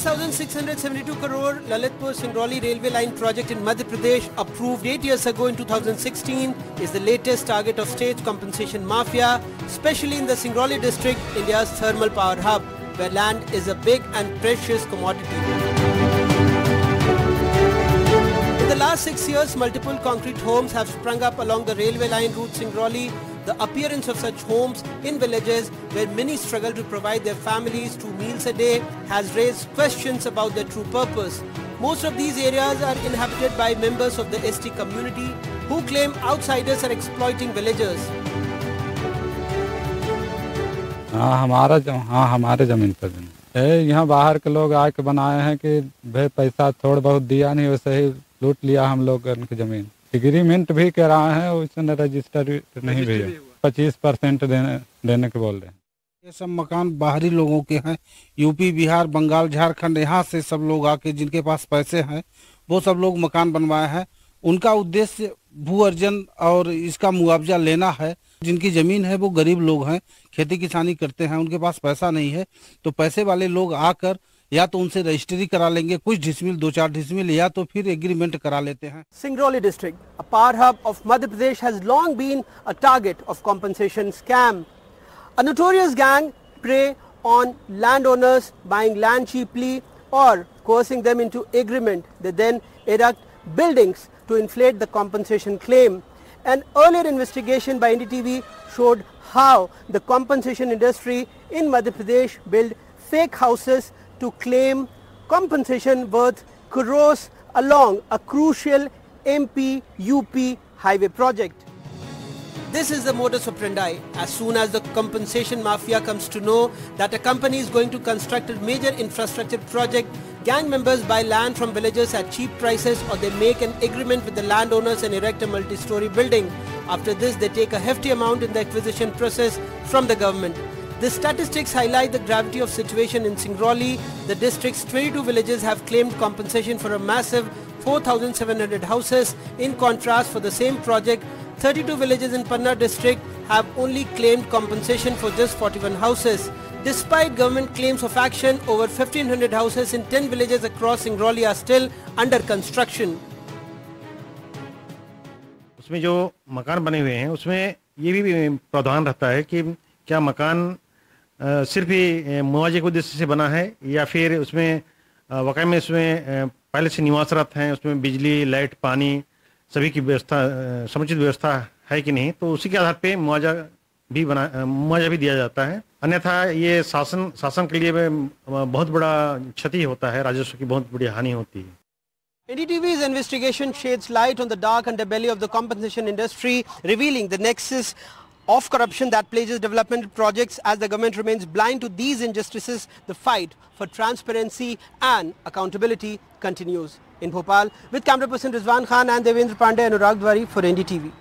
6,672 crore Lalitpur-Singrauli railway line project in Madhya Pradesh, approved 8 years ago in 2016, is the latest target of state compensation mafia, especially in the Singrauli district, India's thermal power hub, where land is a big and precious commodity. In the last 6 years, multiple concrete homes have sprung up along the railway line route Singrauli. The appearance of such homes in villages where many struggle to provide their families 2 meals a day has raised questions about their true purpose. Most of these areas are inhabited by members of the ST community who claim outsiders are exploiting villagers. हमारे ज़मीन पर यहाँ बाहर के लोग आके बनाए हैं कि भाई पैसा थोड़ा बहुत दिया नहीं, वैसे ही लूट लिया हम लोग की ज़मीन। एग्रीमेंट भी करा है, उसने रजिस्टर नहीं भेजा, 25% देने के बोल रहे हैं। ये सब मकान बाहरी लोगों के हैं, यूपी, बिहार, बंगाल, झारखंड, यहाँ से सब लोग आके जिनके पास पैसे हैं वो सब लोग मकान बनवाए हैं। उनका उद्देश्य भू अर्जन और इसका मुआवजा लेना है। जिनकी ज़मीन है वो गरीब लोग हैं, खेती किसानी करते हैं, उनके पास पैसा नहीं है, तो पैसे वाले लोग आकर या तो उनसे रजिस्ट्री करा लेंगे कुछ डिसमिल, 2-4 डिसमिल, या तो फिर एग्रीमेंट करा लेते हैं। Singrauli district, a power hub of Madhya Pradesh, has long been a target of compensation scam. A notorious gang prey on landowners buying land cheaply or coercing them into agreement. They then erect buildings to inflate the compensation claim. An earlier investigation by NDTV showed how the compensation industry in Madhya Pradesh built fake houses to claim compensation worth crores along a crucial MP-UP highway project. This is the modus operandi. As soon as the compensation mafia comes to know that a company is going to construct a major infrastructure project, gang members buy land from villagers at cheap prices, or they make an agreement with the landowners and erect a multi-story building. After this, they take a hefty amount in the acquisition process from the government. The statistics highlight the gravity of situation in Singrauli. The district's 22 villages have claimed compensation for a massive 4,700 houses. In contrast, for the same project, 32 villages in Panna district have only claimed compensation for just 41 houses. Despite government claims of action, over 1,500 houses in 10 villages across Singrauli are still under construction. उसमें जो मकान बने हुए हैं उसमें ये भी प्रावधान रहता है कि क्या मकान सिर्फ ही मुआवजे के उद्देश्य से बना है या फिर उसमें वाकई में उसमें पहले से निवासरत हैं, उसमें बिजली, लाइट, पानी सभी की व्यवस्था, समुचित व्यवस्था है कि नहीं, तो उसी के आधार पे मुआवजा भी दिया जाता है। अन्यथा ये शासन के लिए बहुत बड़ा क्षति होता है, राजस्व की बहुत बड़ी हानि होती है। NDTV's investigation sheds light on the dark underbelly of the compensation industry, revealing the nexus of corruption that plagues development projects. As the government remains blind to these injustices, the fight for transparency and accountability continues. In Bhopal, with camera person Rizwan Khan and Devendra Pandey, Anurag Dwari for NDTV.